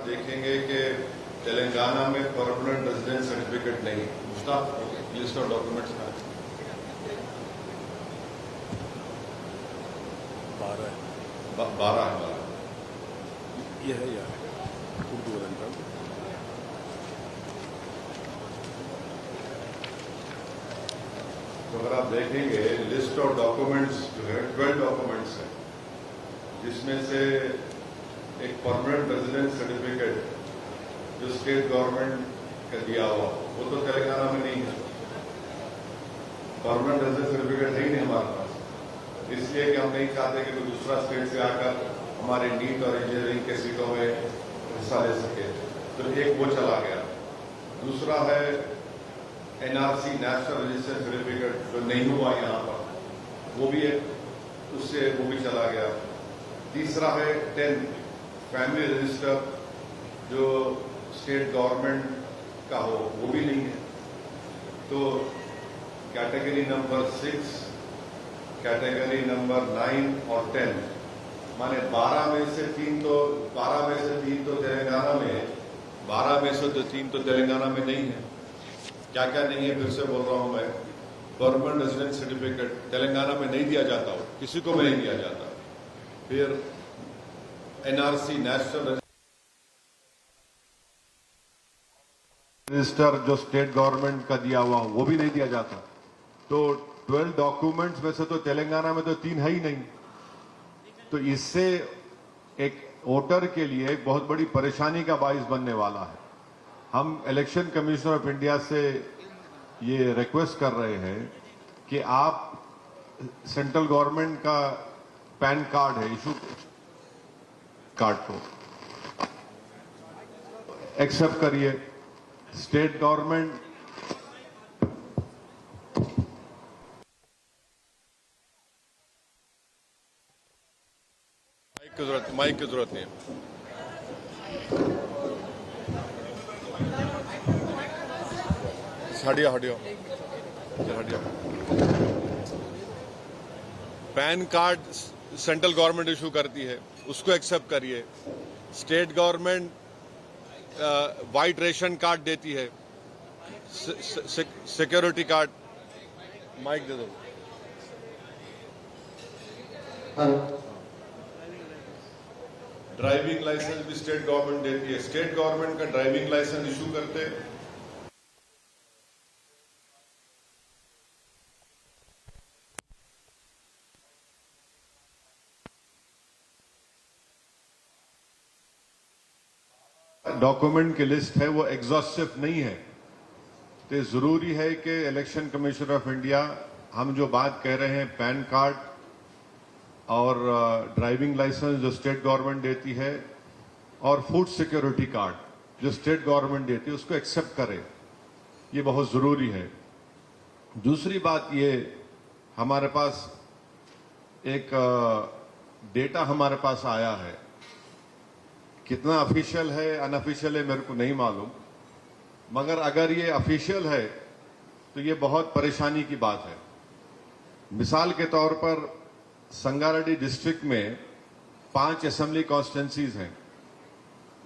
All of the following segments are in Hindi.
देखेंगे कि तेलंगाना में परमानेंट रेजिडेंस सर्टिफिकेट नहीं। उसका लिस्ट ऑफ डॉक्यूमेंट्स में 12 है हमारा। ये है यार उर्दू वाला। तो अगर आप देखेंगे लिस्ट ऑफ डॉक्यूमेंट्स जो है 12 डॉक्यूमेंट्स है, जिसमें से एक परमानेंट रेजिडेंस सर्टिफिकेट जो स्टेट गवर्नमेंट का दिया हुआ वो तो तेलंगाना में नहीं है। परमानेंट रेजिडेंस सर्टिफिकेट है ही नहीं हमारे पास, इसलिए कि हम नहीं चाहते कि कोई दूसरा स्टेट से आकर हमारे नीट और इंजीनियरिंग के सीटों में हिस्सा ले सके। तो एक वो चला गया। दूसरा है एनआरसी नेशनल रजिस्ट्रेशन सर्टिफिकेट जो नहीं हुआ यहाँ पर, वो भी है, उससे वो भी चला गया। तीसरा है 10 फैमिली रजिस्टर जो स्टेट गवर्नमेंट का हो, वो भी नहीं है। तो कैटेगरी नंबर 6, कैटेगरी नंबर 9 और 10 माने 12 में से 3 तो तेलंगाना में, 12 में से तो 3 तो तेलंगाना में नहीं है। क्या क्या नहीं है, फिर से बोल रहा हूं मैं। परमानेंट रेजिडेंस सर्टिफिकेट तेलंगाना में नहीं दिया जाता हो, किसी को भी नहीं दिया जाता। फिर एनआरसी नेशनल रजिस्टर जो स्टेट गवर्नमेंट का दिया हुआ वो भी नहीं दिया जाता। तो 12 डॉक्यूमेंट्स में से तो तेलंगाना में तो 3 है ही नहीं। तो इससे एक वोटर के लिए एक बहुत बड़ी परेशानी का बाइस बनने वाला है। हम इलेक्शन कमीशन ऑफ इंडिया से ये रिक्वेस्ट कर रहे हैं कि आप सेंट्रल गवर्नमेंट का पैन कार्ड है, इशू कार्ड को एक्सेप्ट करिए। स्टेट गवर्नमेंट माइक की जरूरत नहीं है। हटियो। PAN card central government issue करती है, उसको एक्सेप्ट करिए। State government white ration card देती है, सिक्योरिटी कार्ड। माइक दे दो। ड्राइविंग लाइसेंस भी स्टेट गवर्नमेंट देती है। स्टेट गवर्नमेंट का ड्राइविंग लाइसेंस इशू करते डॉक्यूमेंट की लिस्ट है वो एग्जॉस्टिव नहीं है। तो जरूरी है कि इलेक्शन कमीशन ऑफ इंडिया हम जो बात कह रहे हैं पैन कार्ड और ड्राइविंग लाइसेंस जो स्टेट गवर्नमेंट देती है और फूड सिक्योरिटी कार्ड जो स्टेट गवर्नमेंट देती है उसको एक्सेप्ट करें, ये बहुत जरूरी है। दूसरी बात ये, हमारे पास एक डेटा हमारे पास आया है, कितना ऑफिशियल है अनऑफिशियल है मेरे को नहीं मालूम, मगर अगर ये ऑफिशियल है तो ये बहुत परेशानी की बात है। मिसाल के तौर पर संगारेड्डी डिस्ट्रिक्ट में 5 असेंबली कॉन्स्टिट्यूंसीज हैं।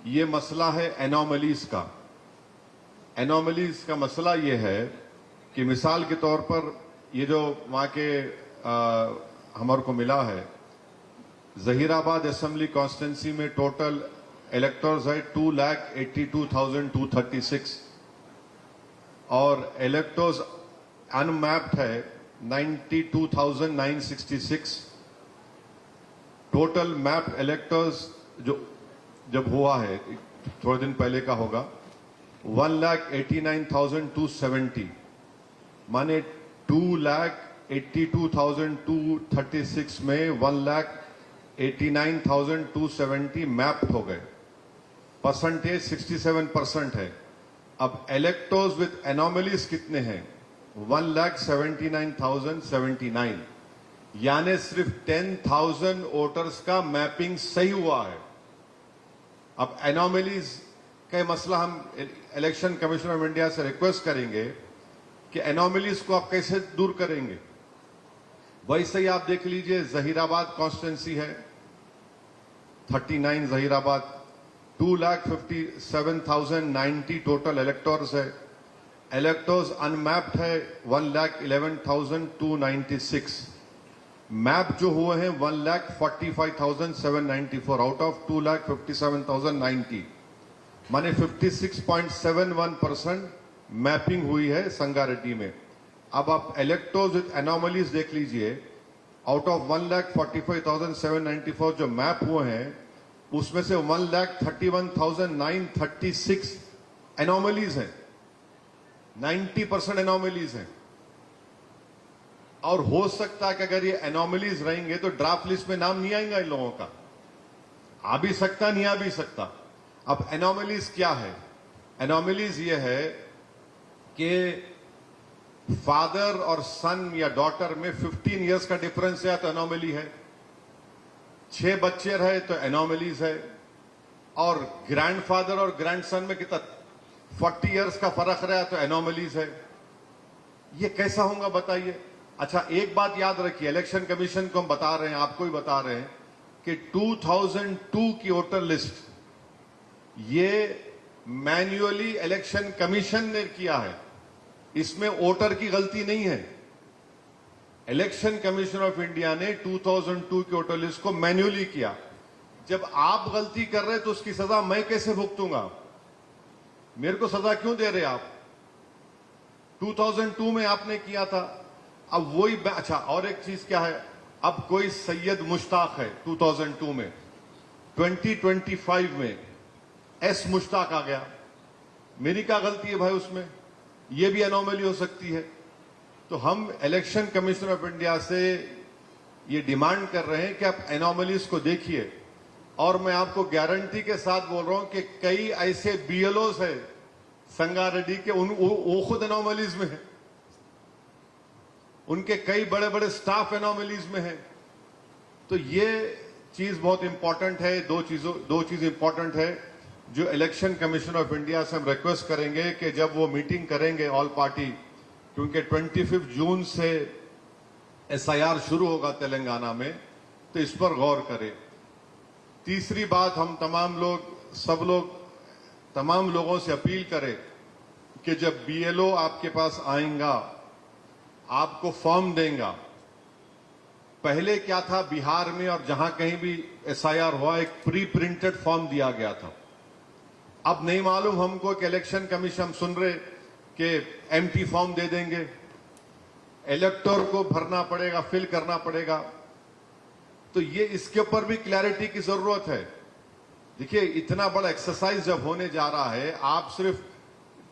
ये मसला है एनोमलीज का। एनोमलीज का मसला ये है कि मिसाल के तौर पर ये जो वहां के हमारे को मिला है, जहीराबाद असेंबली कॉन्स्टिट्यूंसी में टोटल इलेक्टर्स है 2,82,236 और इलेक्टर्स अनमैप्ड है 92,966। टोटल मैप इलेक्टर्स जो जब हुआ है थोड़े दिन पहले का होगा 1,89,270, माने 2,82,236 में 1,89,270 मैप्ड हो गए। परसेंटेज 67% है। अब इलेक्टर्स विद एनोमलीज कितने हैं? 1,79,079, यानी सिर्फ 10,000 वोटर्स का मैपिंग सही हुआ है। अब एनोमलीज का मसला हम इलेक्शन कमीशन ऑफ इंडिया से रिक्वेस्ट करेंगे कि एनोमलीज को आप कैसे दूर करेंगे। वैसे ही आप देख लीजिए, जहीराबाद कॉन्स्टिट्यूंसी है 39 जहीराबाद, 2,57,090 टोटल इलेक्टोर्स है। इलेक्टोर्स अनमैप्ड है 1,11,296। मैप जो हुए हैं 1,45,794 आउट ऑफ 2,57,090, माने 56.71% मैपिंग हुई है संगारेड्डी में। अब आप इलेक्टोर्स विद एनोमलीज देख लीजिए, आउट ऑफ 1,45,794 जो मैप हुए हैं उसमें से 1,31,936 एनोमलीज हैं, 90% एनोमलीज हैं। और हो सकता है कि अगर ये एनोमलीज रहेंगे तो ड्राफ्ट लिस्ट में नाम नहीं आएगा इन लोगों का, आ भी सकता नहीं आ भी सकता। अब एनोमलीज क्या है? एनोमलीज ये है कि फादर और सन या डॉटर में 15 इयर्स का डिफरेंस है तो एनोमली है, 6 बच्चे रहे तो एनोमलीज है, और ग्रैंडफादर और ग्रैंडसन में कितना 40 इयर्स का फर्क रहा तो एनोमलीज है। ये कैसा होगा बताइए? अच्छा, एक बात याद रखिए, इलेक्शन कमीशन को हम बता रहे हैं, आपको ही बता रहे हैं कि 2002 की वोटर लिस्ट ये मैन्युअली इलेक्शन कमीशन ने किया है, इसमें वोटर की गलती नहीं है। इलेक्शन कमीशन ऑफ इंडिया ने 2002 की वोटर लिस्ट को मैन्युअली किया। जब आप गलती कर रहे तो उसकी सजा मैं कैसे भुगतूंगा? मेरे को सजा क्यों दे रहे आप? 2002 में आपने किया था, अब वही। अच्छा, और एक चीज क्या है, अब कोई सैयद मुश्ताक है 2002 में, 2025 में एस मुश्ताक आ गया, मेरी क्या गलती है भाई उसमें? ये भी एनोमली हो सकती है। तो हम इलेक्शन कमीशन ऑफ इंडिया से ये डिमांड कर रहे हैं कि आप एनोमलीज को देखिए, और मैं आपको गारंटी के साथ बोल रहा हूं कि कई ऐसे बीएलओस है संगारेड्डी के, वो खुद एनोमलीज में है, उनके कई बड़े बड़े स्टाफ एनोमलीज में है। तो ये चीज बहुत इंपॉर्टेंट है। दो चीज इंपॉर्टेंट है जो इलेक्शन कमीशन ऑफ इंडिया से हम रिक्वेस्ट करेंगे कि जब वो मीटिंग करेंगे ऑल पार्टी, क्योंकि 25 जून से एसआईआर शुरू होगा तेलंगाना में, तो इस पर गौर करें। तीसरी बात, हम तमाम लोगों से अपील करें कि जब बीएलओ आपके पास आएगा, आपको फॉर्म देगा। पहले क्या था बिहार में और जहां कहीं भी एसआईआर हुआ, एक प्री प्रिंटेड फॉर्म दिया गया था। अब नहीं मालूम हमको कि इलेक्शन कमीशन, हम सुन रहे कि एम्प्टी फॉर्म दे देंगे, इलेक्टर को भरना पड़ेगा, फिल करना पड़ेगा। तो ये इसके ऊपर भी क्लैरिटी की जरूरत है। देखिए, इतना बड़ा एक्सरसाइज जब होने जा रहा है, आप सिर्फ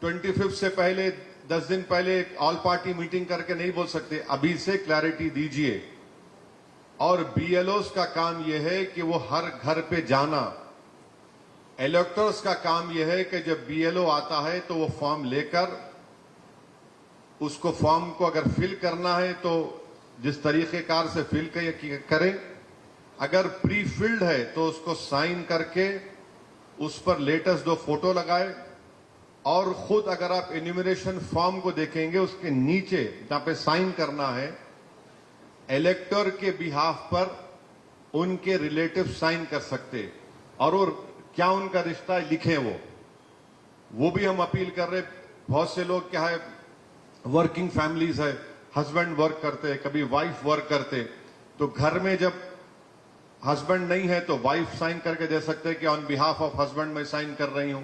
25 से पहले 10 दिन पहले ऑल पार्टी मीटिंग करके नहीं बोल सकते। अभी से क्लैरिटी दीजिए। और बीएलओस का काम यह है कि वो हर घर पे जाना, इलेक्टर्स का काम यह है कि जब बीएलओ आता है तो वो फॉर्म लेकर, उसको फॉर्म को अगर फिल करना है तो जिस तरीकेकार से फिल करें, अगर प्री फिल्ड है तो उसको साइन करके उस पर लेटेस्ट 2 फोटो लगाए, और खुद अगर आप एन्यूमरेशन फॉर्म को देखेंगे उसके नीचे जहां पे साइन करना है, इलेक्टर के बिहाफ पर उनके रिलेटिव साइन कर सकते, और क्या उनका रिश्ता है लिखें वो भी हम अपील कर रहे। बहुत से लोग क्या है, वर्किंग फैमिलीज है, हस्बैंड वर्क करते, कभी वाइफ वर्क करते, तो घर में जब हस्बैंड नहीं है तो वाइफ साइन करके दे सकते हैं कि ऑन बिहाफ ऑफ हस्बैंड मैं साइन कर रही हूं।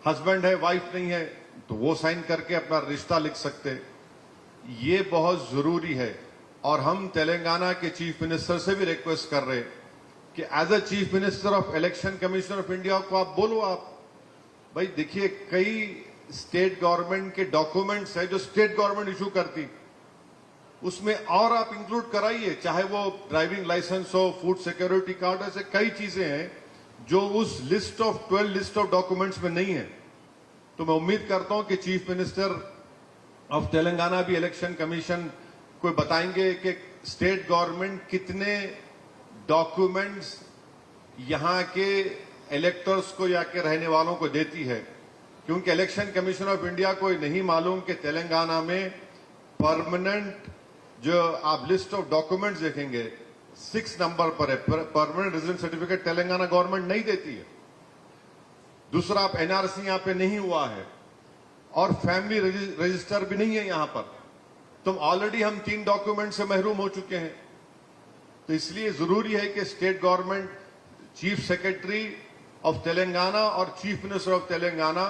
हस्बैंड है, वाइफ नहीं है, तो वो साइन करके अपना रिश्ता लिख सकते। ये बहुत जरूरी है। और हम तेलंगाना के चीफ मिनिस्टर से भी रिक्वेस्ट कर रहे कि as a chief minister of election commission of India को आप बोलो, आप भाई देखिए, कई स्टेट गवर्नमेंट के डॉक्यूमेंट्स है जो स्टेट गवर्नमेंट इशू करती, उसमें और आप इंक्लूड कराइए, चाहे वो ड्राइविंग लाइसेंस हो, फूड सिक्योरिटी कार्ड, ऐसे कई चीजें हैं जो उस list of 12 list of documents में नहीं है। तो मैं उम्मीद करता हूं कि चीफ मिनिस्टर ऑफ तेलंगाना भी इलेक्शन कमीशन को बताएंगे कि स्टेट गवर्नमेंट कितने डॉक्यूमेंट्स यहां के इलेक्टर्स को या के रहने वालों को देती है, क्योंकि इलेक्शन कमीशन ऑफ इंडिया को नहीं मालूम कि तेलंगाना में परमानेंट जो आप लिस्ट ऑफ डॉक्यूमेंट्स देखेंगे 6 नंबर पर है, permanent resident certificate Telangana government नहीं देती है। दूसरा, आप एनआरसी यहां पे नहीं हुआ है और फैमिली रजिस्टर भी नहीं है यहां पर, तो ऑलरेडी हम 3 डॉक्यूमेंट से महरूम हो चुके हैं। तो इसलिए जरूरी है कि state government, chief secretary of Telangana और chief minister of Telangana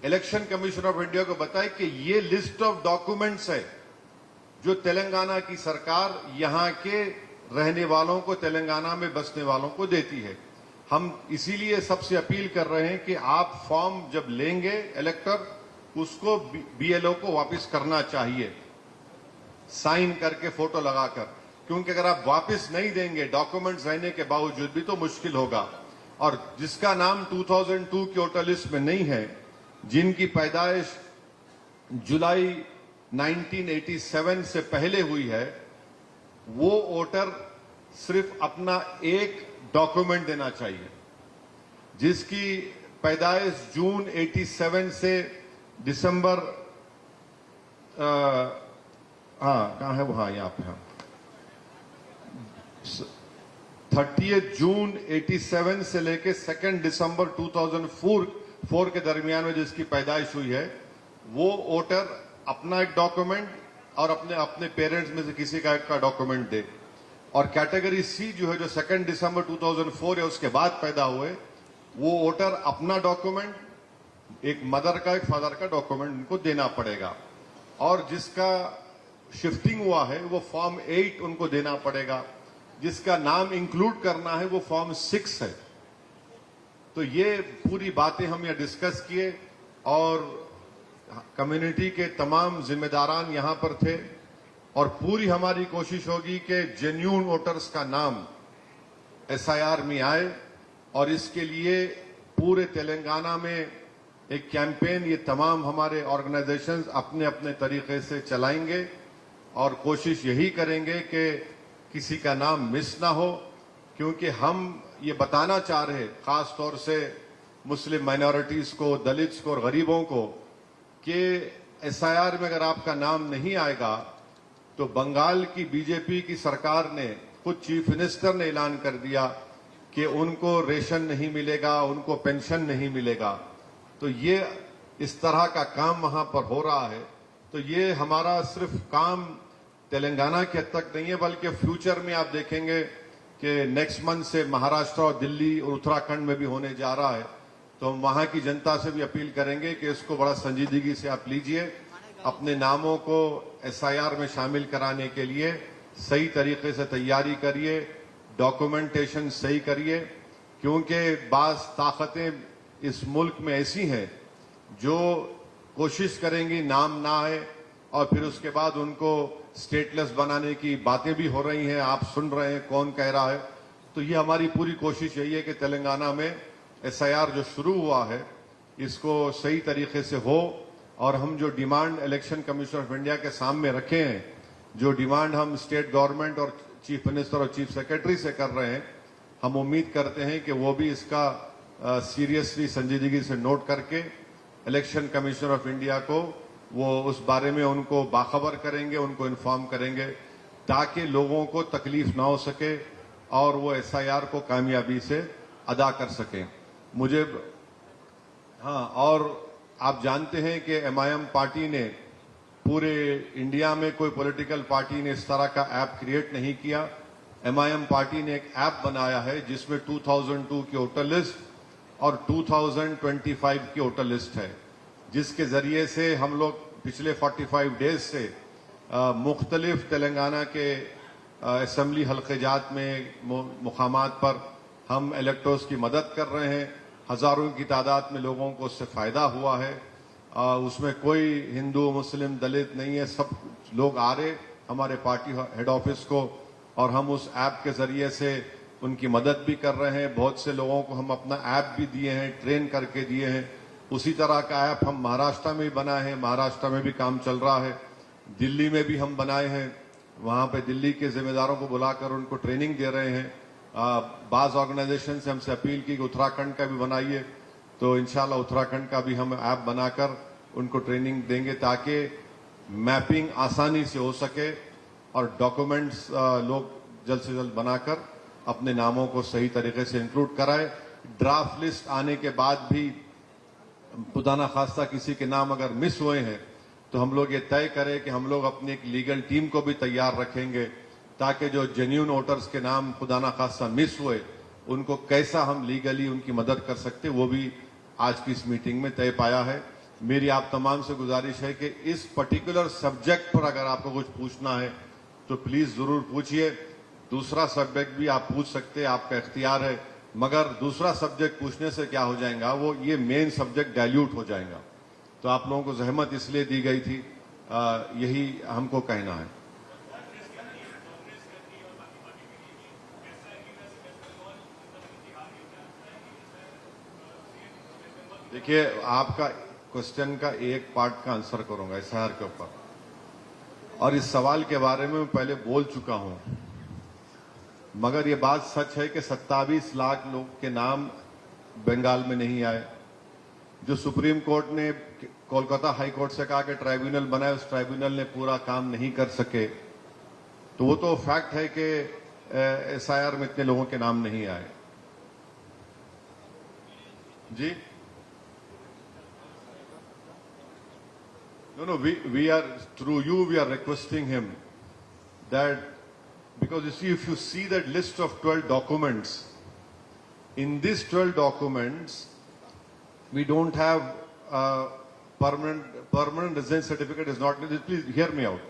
Election commission of India को बताए कि ये लिस्ट ऑफ डॉक्यूमेंट्स है जो तेलंगाना की सरकार यहां के रहने वालों को, तेलंगाना में बसने वालों को देती है। हम इसीलिए सबसे अपील कर रहे हैं कि आप फॉर्म जब लेंगे इलेक्टर, उसको बीएलओ को वापस करना चाहिए, साइन करके फोटो लगाकर, क्योंकि अगर आप वापस नहीं देंगे डॉक्यूमेंट्स रहने के बावजूद भी तो मुश्किल होगा। और जिसका नाम 2002 की वोटर लिस्ट में नहीं है, जिनकी पैदाइश जुलाई 1987 से पहले हुई है, वो वोटर सिर्फ अपना एक डॉक्यूमेंट देना चाहिए। जिसकी पैदाइश जून 87 से दिसंबर, कहां है वो, हाँ यहां पे, हाँ 30 जून 87 से लेके 2 दिसंबर 2004 के दरमियान में जिसकी पैदाइश हुई है, वो वोटर अपना एक डॉक्यूमेंट और अपने पेरेंट्स में से किसी का एक का डॉक्यूमेंट दे। और कैटेगरी सी जो है, जो 2 दिसंबर 2004 है उसके बाद पैदा हुए, वो वोटर अपना डॉक्यूमेंट, एक मदर का, एक फादर का डॉक्यूमेंट उनको देना पड़ेगा। और जिसका शिफ्टिंग हुआ है वो फॉर्म 8 उनको देना पड़ेगा। जिसका नाम इंक्लूड करना है वो फॉर्म 6 है। तो ये पूरी बातें हम यहाँ डिस्कस किए और कम्युनिटी के तमाम जिम्मेदारान यहां पर थे, और पूरी हमारी कोशिश होगी कि जेन्युइन वोटर्स का नाम एसआईआर में आए। और इसके लिए पूरे तेलंगाना में एक कैंपेन ये तमाम हमारे ऑर्गेनाइजेशंस अपने अपने तरीके से चलाएंगे और कोशिश यही करेंगे कि किसी का नाम मिस ना हो, क्योंकि हम ये बताना चाह रहे खास तौर से मुस्लिम माइनॉरिटीज को, दलित्स को और गरीबों को कि एसआईआर में अगर आपका नाम नहीं आएगा तो बंगाल की बीजेपी की सरकार ने, खुद चीफ मिनिस्टर ने ऐलान कर दिया कि उनको रेशन नहीं मिलेगा, उनको पेंशन नहीं मिलेगा। तो ये इस तरह का काम वहां पर हो रहा है। तो ये हमारा सिर्फ काम तेलंगाना के हद तक नहीं है, बल्कि फ्यूचर में आप देखेंगे कि नेक्स्ट मंथ से महाराष्ट्र और दिल्ली और उत्तराखंड में भी होने जा रहा है। तो हम वहां की जनता से भी अपील करेंगे कि इसको बड़ा संजीदगी से आप लीजिए, अपने नामों को एसआईआर में शामिल कराने के लिए सही तरीके से तैयारी करिए, डॉक्यूमेंटेशन सही करिए, क्योंकि बाज ताकतें इस मुल्क में ऐसी हैं जो कोशिश करेंगी नाम ना आए और फिर उसके बाद उनको स्टेटलेस बनाने की बातें भी हो रही हैं। आप सुन रहे हैं कौन कह रहा है। तो ये हमारी पूरी कोशिश यही है कि तेलंगाना में एसआईआर जो शुरू हुआ है इसको सही तरीके से हो, और हम जो demand election commission of India के सामने रखे हैं, जो डिमांड हम स्टेट गवर्नमेंट और चीफ मिनिस्टर और चीफ सेक्रेटरी से कर रहे हैं, हम उम्मीद करते हैं कि वो भी इसका सीरियसली, संजीदगी से नोट करके इलेक्शन कमीशन ऑफ इंडिया को वो उस बारे में उनको बाखबर करेंगे, उनको इन्फॉर्म करेंगे, ताकि लोगों को तकलीफ ना हो सके और वो एसआईआर को कामयाबी से अदा कर सकें। मुझे और आप जानते हैं कि एमआईएम पार्टी ने, पूरे इंडिया में कोई पॉलिटिकल पार्टी ने इस तरह का ऐप क्रिएट नहीं किया। एमआईएम पार्टी ने एक ऐप बनाया है जिसमें 2002 की वोटर लिस्ट और 2025 की वोटर लिस्ट है, जिसके जरिए से हम लोग पिछले 45 डेज से मुख्तलिफ तेलंगाना के असेंबली हल्क़े-जात में मुकामात पर हम इलेक्टर्स की मदद कर रहे हैं। हजारों की तादाद में लोगों को उससे फायदा हुआ है। उसमें कोई हिंदू, मुस्लिम, दलित नहीं है, सब लोग आ रहे हमारे पार्टी हेड ऑफिस को, और हम उस ऐप के जरिए से उनकी मदद भी कर रहे हैं। बहुत से लोगों को हम अपना ऐप भी दिए हैं, ट्रेन करके दिए हैं। उसी तरह का ऐप हम महाराष्ट्र में भी बनाए हैं, महाराष्ट्र में भी काम चल रहा है। दिल्ली में भी हम बनाए हैं, वहां पे दिल्ली के जिम्मेदारों को बुलाकर उनको ट्रेनिंग दे रहे हैं। बाज ऑर्गेनाइजेशन से हमसे अपील की कि उत्तराखंड का भी बनाइए, तो इंशाल्लाह उत्तराखंड का भी हम ऐप बनाकर उनको ट्रेनिंग देंगे ताकि मैपिंग आसानी से हो सके और डॉक्यूमेंट्स लोग जल्द से जल्द बनाकर अपने नामों को सही तरीके से इंक्लूड कराए। ड्राफ्ट लिस्ट आने के बाद भी खुदा खास्ता किसी के नाम अगर मिस हुए हैं तो हम लोग ये तय करें कि हम लोग अपनी एक लीगल टीम को भी तैयार रखेंगे ताकि जो जेन्युइन वोटर्स के नाम खुदा खास्ता मिस हुए उनको कैसा हम लीगली उनकी मदद कर सकते वो भी आज की इस मीटिंग में तय पाया है। मेरी आप तमाम से गुजारिश है कि इस पर्टिकुलर सब्जेक्ट पर अगर आपको कुछ पूछना है तो प्लीज जरूर पूछिए। दूसरा सब्जेक्ट भी आप पूछ सकते हैं, आपका इख्तियार है, मगर दूसरा सब्जेक्ट पूछने से क्या हो जाएगा, वो ये मेन सब्जेक्ट डाइल्यूट हो जाएगा। तो आप लोगों को जहमत इसलिए दी गई थी, यही हमको कहना है। देखिए, आपका क्वेश्चन का एक पार्ट का आंसर करूंगा एसआईआर के ऊपर, और इस सवाल के बारे में मैं पहले बोल चुका हूं, मगर ये बात सच है कि 27 लाख लोग के नाम बंगाल में नहीं आए। जो सुप्रीम कोर्ट ने कोलकाता हाई कोर्ट से कहा कि ट्राइब्यूनल बनाए, उस ट्राइब्यूनल ने पूरा काम नहीं कर सके, तो वो तो फैक्ट है कि एसआईआर में इतने लोगों के नाम नहीं आए। जी No, we are, through you, we are requesting him that, because if you see that list of 12 documents, in these 12 documents, we don't have permanent residence certificate is not needed. Please hear me out.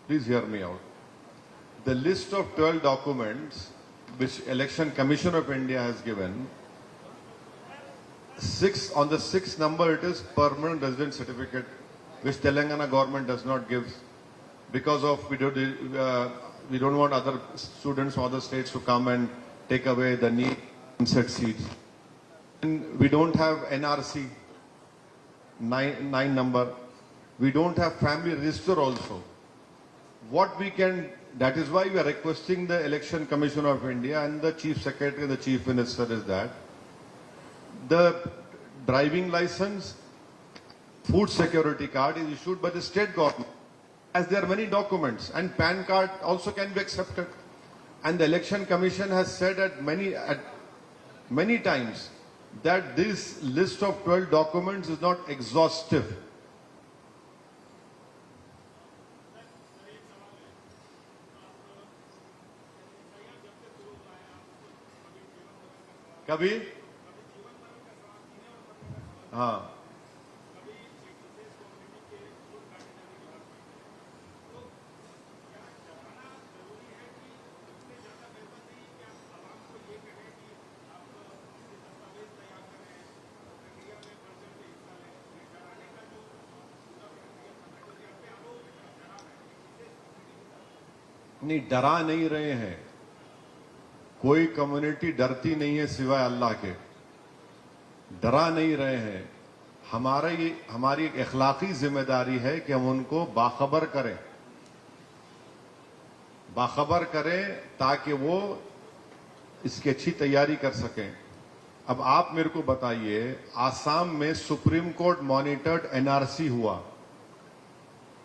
Please hear me out. The list of 12 documents which Election Commission of India has given, on the sixth number it is permanent residence certificate, which Telangana government does not give because of we don't want other students from other states to come and take away the need set seats. And we don't have NRC, nine number. We don't have family register also. What we can, that is why we are requesting the Election Commission of India and the Chief Secretary and the Chief Minister is that the driving license, food security card is issued by the state government, as there are many documents, and PAN card also can be accepted. And the Election Commission has said at many times that this list of 12 documents is not exhaustive. कभी हाँ नहीं, डरा नहीं रहे हैं। कोई कम्युनिटी डरती नहीं है सिवाय अल्लाह के। डरा नहीं रहे हैं। हमारी एक अखलाकी जिम्मेदारी है कि हम उनको बाखबर करें ताकि वो इसकी अच्छी तैयारी कर सकें। अब आप मेरे को बताइए, आसाम में सुप्रीम कोर्ट मॉनिटर्ड एनआरसी हुआ,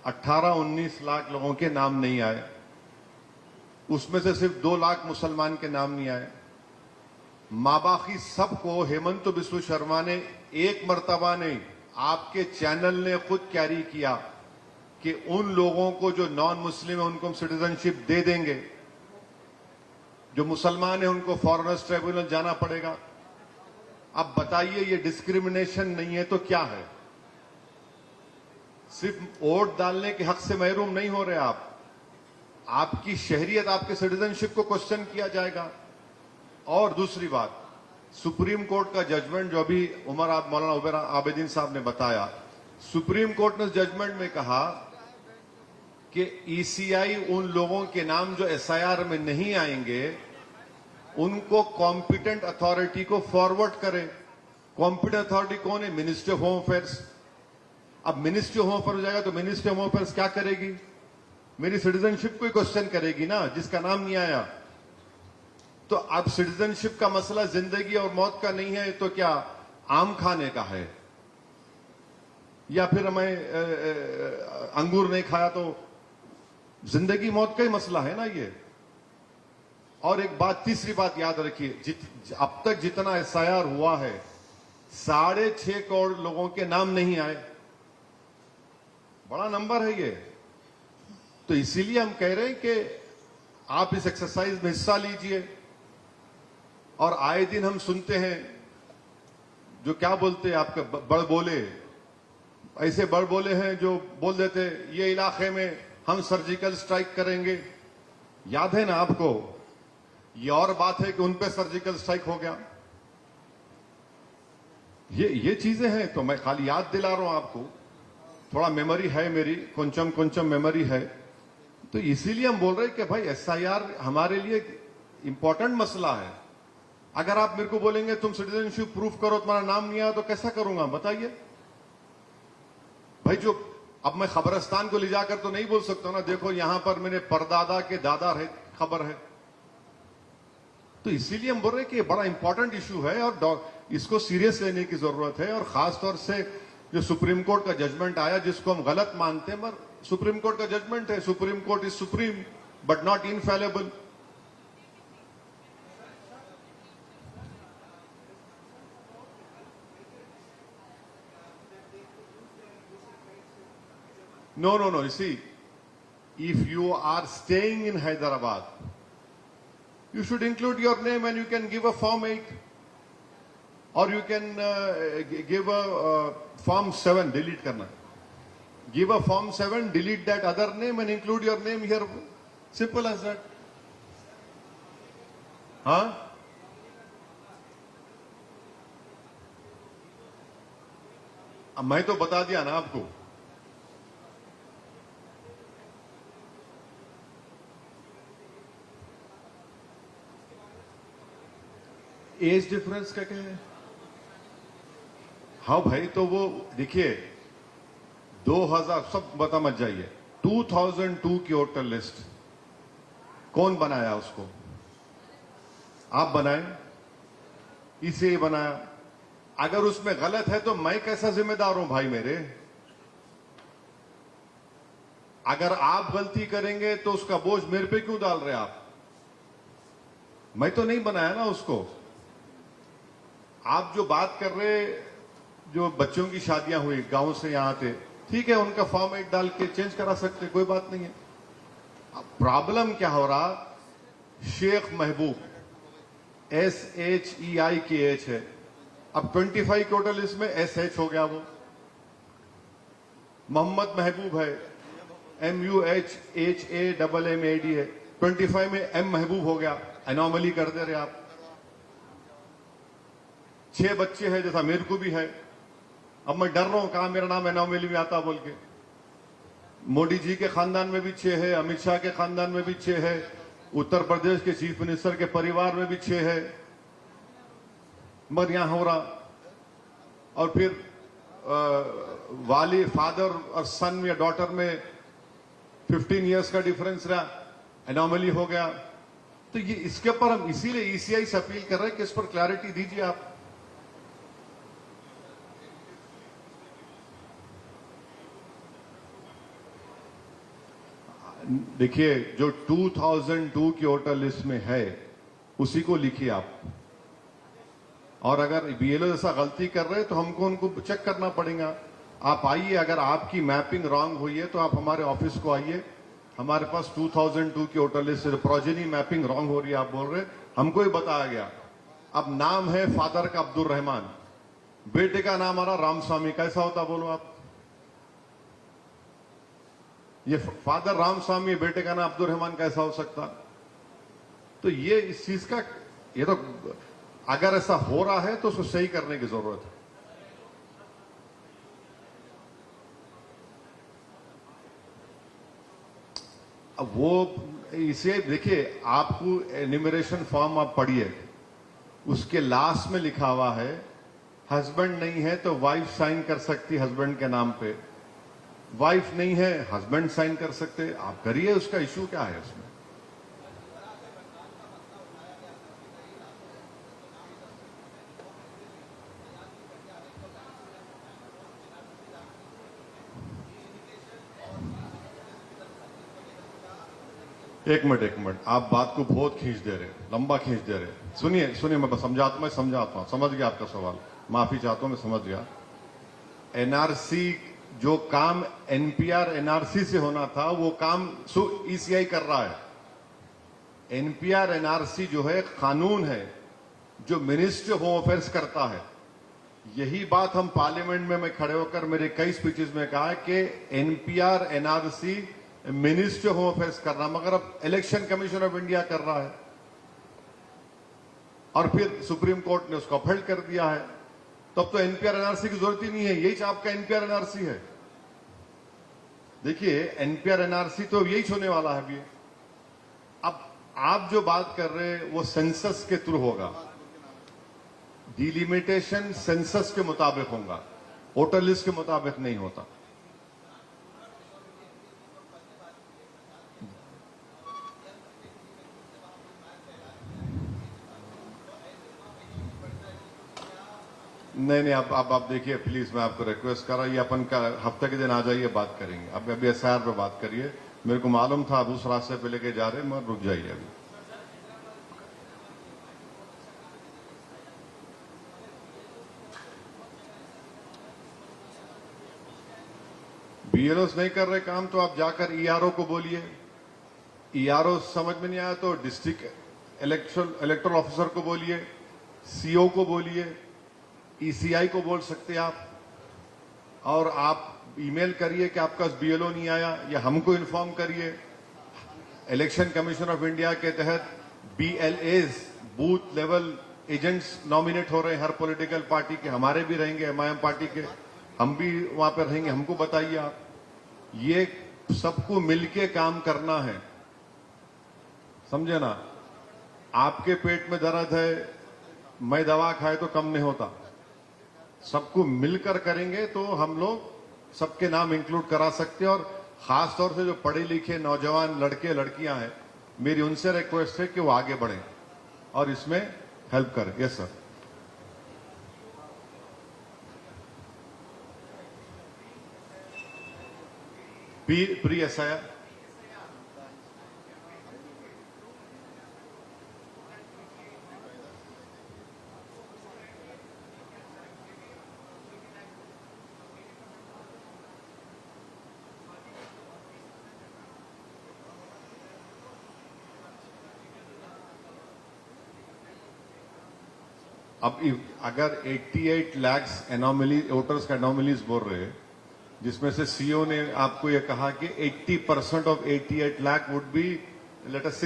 18-19 लाख लोगों के नाम नहीं आए, उसमें से सिर्फ 2 लाख मुसलमान के नाम नहीं आए। मां बाकी सबको हेमंत बिस्व शर्मा ने एक मर्तबा नहीं, आपके चैनल ने खुद कैरी किया कि उन लोगों को जो नॉन मुस्लिम है उनको हम सिटीजनशिप दे देंगे, जो मुसलमान है उनको फॉरेनर्स ट्राइब्यूनल जाना पड़ेगा। अब बताइए, ये डिस्क्रिमिनेशन नहीं है तो क्या है? सिर्फ वोट डालने के हक से महरूम नहीं हो रहे आप, आपकी शहरियत, आपके सिटीजनशिप को क्वेश्चन किया जाएगा। और दूसरी बात, सुप्रीम कोर्ट का जजमेंट जो अभी मौलाना उमर आबिदीन साहब ने बताया, सुप्रीम कोर्ट ने जजमेंट में कहा कि ईसीआई उन लोगों के नाम जो एसआईआर में नहीं आएंगे उनको कॉम्पिटेंट अथॉरिटी को फॉरवर्ड करे। कॉम्पिटेंट अथॉरिटी कौन है? Ministry of home affairs. अब मिनिस्ट्री ऑफ होम अफेयर्स हो जाएगा तो मिनिस्ट्री ऑफ होम अफेयर्स क्या करेगी? मेरी सिटीजनशिप को ही क्वेश्चन करेगी ना, जिसका नाम नहीं आया। तो अब सिटीजनशिप का मसला जिंदगी और मौत का नहीं है तो क्या आम खाने का है? या फिर मैं अंगूर नहीं खाया तो जिंदगी मौत का ही मसला है ना ये। और एक बात, तीसरी बात याद रखिए, अब तक जितना एसआईआर हुआ है 6.5 करोड़ लोगों के नाम नहीं आए। बड़ा नंबर है ये। तो इसीलिए हम कह रहे हैं कि आप इस एक्सरसाइज में हिस्सा लीजिए। और आए दिन हम सुनते हैं जो क्या बोलते हैं, आपके बड़बोले, ऐसे बड़बोले हैं जो बोल देते ये इलाके में हम सर्जिकल स्ट्राइक करेंगे। याद है ना आपको? ये और बात है कि उन पे सर्जिकल स्ट्राइक हो गया। ये चीजें हैं। तो मैं खाली याद दिला रहा हूं आपको, थोड़ा मेमोरी है मेरी, कुंचम मेमोरी है। तो इसीलिए हम बोल रहे हैं कि भाई एसआईआर हमारे लिए इंपॉर्टेंट मसला है। अगर आप मेरे को बोलेंगे तुम सिटीजनशिप प्रूफ करो, तुम्हारा नाम नहीं आया, तो कैसा करूंगा बताइए भाई। जो अब मैं खबरस्तान को ले जाकर तो नहीं बोल सकता ना, देखो यहां पर मेरे परदादा के दादा रहे, खबर है। तो इसीलिए हम बोल रहे हैं कि ये बड़ा इंपॉर्टेंट इशू है और इसको सीरियस लेने की जरूरत है। और खासतौर से जो सुप्रीम कोर्ट का जजमेंट आया, जिसको हम गलत मानते हैं, मगर सुप्रीम कोर्ट का जजमेंट है। Supreme court is supreme but not infallible. No. You see, if you are staying in Hyderabad, you should include your name and you can give a Form 8. Or you can give a Form 7, delete karna. Give a Form 7, delete that other name and include your name here. Simple as that. हाँ? अब मैं तो बता दिया ना आपको। एज डिफरेंस क्या है? हाँ भाई, तो वो देखिए 2000 सब बता मत जाइए। 2002 की वोटर लिस्ट कौन बनाया? उसको आप बनाए, इसे बनाया। अगर उसमें गलत है तो मैं कैसा जिम्मेदार हूं भाई मेरे? अगर आप गलती करेंगे तो उसका बोझ मेरे पे क्यों डाल रहे आप? मैं तो नहीं बनाया ना उसको। आप जो बात कर रहे, जो बच्चों की शादियां हुई गांव से यहां आते, ठीक है, उनका फॉर्म 1 डाल के चेंज करा सकते, कोई बात नहीं है। अब प्रॉब्लम क्या हो रहा? शेख महबूब SHEI की एच है, अब 25 टोटल इसमें SH हो गया। वो मोहम्मद महबूब है, MUHHAMMAD है, 25 में M महबूब हो गया। एनॉमली कर दे रहे आप। 6 बच्चे हैं, जैसा मेरे को भी है। अब मैं डर रहा हूं कहा मेरा नाम एनॉमली में आता बोल के। मोदी जी के खानदान में भी 6 है, अमित शाह के खानदान में भी 6 है, उत्तर प्रदेश के चीफ मिनिस्टर के परिवार में भी 6 है, मगर यहां हो रहा। और फिर वाली फादर और सन या डॉटर में 15 इयर्स का डिफरेंस रहा, एनॉमली हो गया। तो ये इसके ऊपर हम इसीलिए ईसीआई से अपील कर रहे हैं कि इस पर क्लैरिटी दीजिए आप। देखिए, जो 2002 की वोटर लिस्ट में है उसी को लिखिए आप। और अगर बीएलओ ऐसा गलती कर रहे हैं तो हमको उनको चेक करना पड़ेगा। आप आइए, अगर आपकी मैपिंग रॉन्ग हुई है तो आप हमारे ऑफिस को आइए। हमारे पास 2002 की voter list progeny mapping wrong हो रही है, आप बोल रहे, हमको ही बताया गया। अब नाम है फादर का अब्दुल रहमान, बेटे का नाम आ रहा रामस्वामी, कैसा होता बोलो आप? ये फादर रामस्वामी, बेटे का नाम अब्दुल रहमान कैसा हो सकता? तो ये इस चीज का, ये तो अगर ऐसा हो रहा है तो उसको सही करने की जरूरत है। अब वो इसे देखिए, आपको एनिमरेशन फॉर्म आप पढ़िए, उसके लास्ट में लिखा हुआ है हस्बैंड नहीं है तो वाइफ साइन कर सकती हस्बैंड के नाम पे, वाइफ नहीं है हस्बैंड साइन कर सकते। आप करिए, उसका इशू क्या है उसमें? एक मिनट, आप बात को बहुत खींच दे रहे, लंबा खींच दे रहे। सुनिए, मैं समझाता हूं, समझ गया आपका सवाल, माफी चाहता हूं, मैं समझ गया। एनआरसी जो काम एनपीआर एनआरसी से होना था वो काम ईसीआई कर रहा है। एनपीआर एनआरसी जो है कानून है जो मिनिस्ट्री ऑफ होम अफेयर्स करता है। यही बात हम पार्लियामेंट में मैं खड़े होकर मेरे कई स्पीचेस में कहा कि NPR NRC ministry of home affairs कर रहा, मगर अब इलेक्शन कमीशन ऑफ इंडिया कर रहा है और फिर सुप्रीम कोर्ट ने उसको अपहेल्ड कर दिया है। तब तो एनपीआर एनआरसी की जरूरत ही नहीं है, यही आपका एनपीआर एनआरसी है। देखिए एनपीआर एनआरसी तो यही होने वाला है अभी। अब आप जो बात कर रहे हैं वो सेंसस के थ्रू होगा, डिलिमिटेशन सेंसस के मुताबिक होगा, वोटर लिस्ट के मुताबिक नहीं होता। नहीं, अब आप देखिए प्लीज, मैं आपको रिक्वेस्ट कर रहा हूं, ये अपन का हफ्ते के दिन आ जाइए, बात करेंगे। अब अभी एसआईआर पे बात करिए। मेरे को मालूम था दूसरे रास्ते पे लेके जा रहे, मगर रुक जाइए अभी। बीएलओस नहीं कर रहे काम तो आप जाकर ईआरओ को बोलिए। ईआरओ समझ में नहीं आया तो डिस्ट्रिक्ट इलेक्टोरल ऑफिसर को बोलिए, सीओ को बोलिए, ईसीआई को बोल सकते हैं आप, और आप ईमेल करिए कि आपका बीएलओ नहीं आया, या हमको इन्फॉर्म करिए। इलेक्शन कमीशन ऑफ इंडिया के तहत BLS booth level agents nominate हो रहे हैं हर पॉलिटिकल पार्टी के, हमारे भी रहेंगे, एमआईएम पार्टी के, हम भी वहां पर रहेंगे, हमको बताइए आप। ये सबको मिलके काम करना है, समझे ना। आपके पेट में दर्द है, मैं दवा खाए तो कम नहीं होता। सबको मिलकर करेंगे तो हम लोग सबके नाम इंक्लूड करा सकते हैं। और खास तौर से जो पढ़े लिखे नौजवान लड़के लड़कियां हैं, मेरी उनसे रिक्वेस्ट है कि वो आगे बढ़ें और इसमें हेल्प करें। Yes sir. प्री एसआईआर अब अगर 88 लाख एनोमली वोटर्स का एनोमलीज बोल रहे हैं, जिसमें से सीओ ने आपको यह कहा कि 80% of 88 lakh would be let us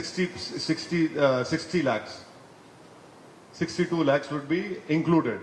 62 lakhs would be included.